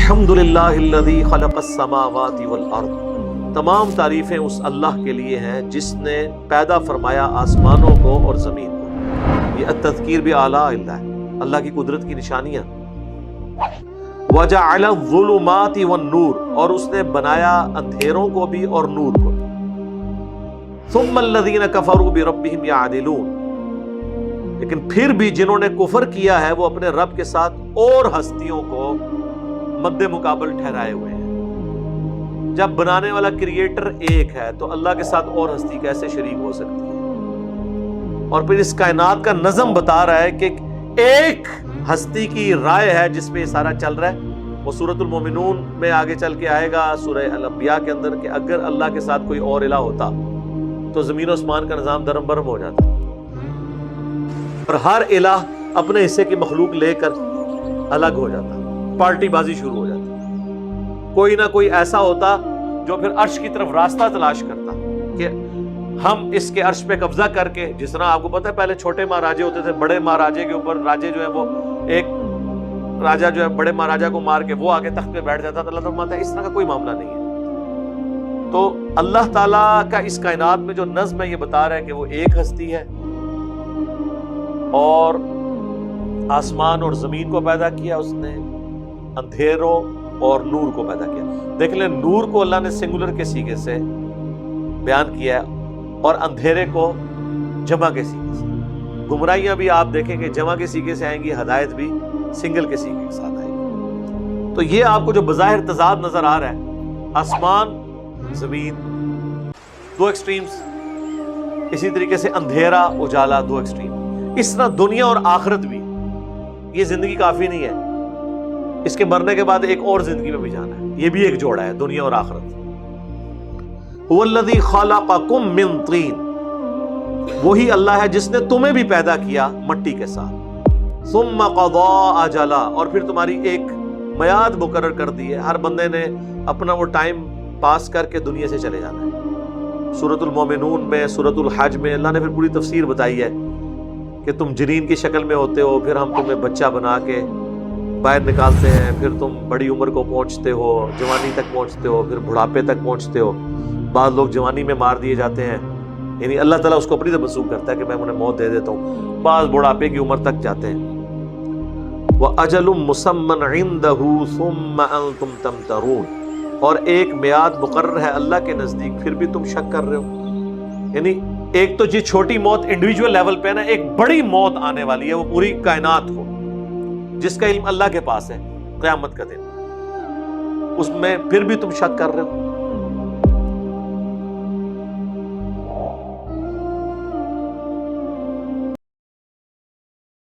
الحمدللہ الذی خلق السماوات والارض، تمام تعریفیں اس اللہ کے لیے ہیں جس نے پیدا فرمایا آسمانوں کو اور زمین کو۔ یہ التذکیر بھی اعلیٰ اللہ ہے، اللہ کی قدرت کی نشانیاں۔ وجعل الظلمات والنور، اور اس نے بنایا اندھیروں کو بھی اور نور کو۔ ثم الذین کفروا بربہم یعدلون، لیکن پھر بھی جنہوں نے کفر کیا ہے وہ اپنے رب کے ساتھ اور ہستیوں کو مد مقابل ٹھہرائے ہوئے ہیں۔ جب بنانے والا کریٹر ایک ہے تو اللہ کے ساتھ اور ہستی کیسے شریک ہو سکتی ہے؟ اور پھر اس کائنات کا نظم بتا رہا ہے کہ ایک ہستی کی رائے ہے جس پہ یہ سارا چل رہا ہے۔ وہ سورۃ المومنون میں آگے چل کے آئے گا، سورہ الانبیاء کے اندر، کہ اگر اللہ کے ساتھ کوئی اور الہ ہوتا تو زمین و آسمان کا نظام درم برم ہو جاتا، اور ہر الہ اپنے حصے کی مخلوق لے کر الگ ہو جاتا، پارٹی بازی شروع ہو جاتی۔ کوئی نہ کوئی ایسا ہوتا جو پھر عرش کی طرف راستہ تلاش کرتا کہ ہم اس کے عرش پہ قبضہ کر کے، جس طرح آپ کو پتہ ہے پہلے چھوٹے مہاراجے ہوتے تھے، بڑے مہاراجے کے اوپر راجے جو ہے وہ ایک راجہ جو ہے بڑے مہاراجا کو مار کے وہ آگے تخت پہ بیٹھ جاتا تھا۔ اللہ تعالیٰ ہے اس طرح کا کوئی معاملہ نہیں ہے۔ تو اللہ تعالیٰ کا اس کائنات میں جو نظم ہے یہ بتا رہا ہے کہ وہ ایک ہستی ہے، اور آسمان اور زمین کو پیدا کیا اس نے، اندھیروں اور نور کو پیدا کیا۔ دیکھ لیں، نور کو اللہ نے سنگولر کے سیغے سے بیان کیا ہے اور اندھیرے کو جمع کے سیغے سے۔ گمراہیاں بھی آپ دیکھیں کہ جمع کے سیغے سے آئیں گی، ہدایت بھی سنگل کے سیغے کے ساتھ آئے گی۔ تو یہ آپ کو جو بظاہر تضاد نظر آ رہا ہے، آسمان زمین دو ایکسٹریمز، اسی طریقے سے اندھیرا اجالا دو ایکسٹریم، اس طرح دنیا اور آخرت بھی۔ یہ زندگی کافی نہیں ہے، اس کے مرنے کے بعد ایک اور زندگی میں بھی جانا ہے۔ یہ بھی ایک جوڑا ہے، دنیا اور آخرت۔ هو الذی خلقکم من طین، وہی اللہ ہے جس نے تمہیں بھی پیدا کیا مٹی کے ساتھ۔ ثم قضى اجلا، اور پھر تمہاری ایک میعاد مقرر کر دی ہے۔ ہر بندے نے اپنا وہ ٹائم پاس کر کے دنیا سے چلے جانا ہے۔ سورۃ المومنون میں، سورۃ الحج میں اللہ نے پھر پوری تفسیر بتائی ہے کہ تم جنین کی شکل میں ہوتے ہو، پھر ہم تمہیں بچہ بنا کے باہر نکالتے ہیں، پھر تم بڑی عمر کو پہنچتے ہو، جوانی تک پہنچتے ہو، پھر بڑھاپے تک پہنچتے ہو۔ بعض لوگ جوانی میں مار دیے جاتے ہیں، یعنی اللہ تعالیٰ اس کو اپنی طرف منسوخ کرتا ہے کہ میں انہیں موت دے دیتا ہوں۔ بعض بڑھاپے کی عمر تک جاتے ہیں۔ وَأَجَلٌ مُّسَمًّى عِندَهُ ثُمَّ أَنتُمْ تَمْتَرُونَ، اور ایک میعاد مقرر ہے اللہ کے نزدیک، پھر بھی تم شک کر رہے ہو۔ یعنی ایک تو جی چھوٹی موت انڈیویجول لیول پہ نا، ایک بڑی موت آنے والی ہے، وہ پوری کائنات کو، جس کا علم اللہ کے پاس ہے، قیامت کا دن، اس میں پھر بھی تم شک کر رہے ہو۔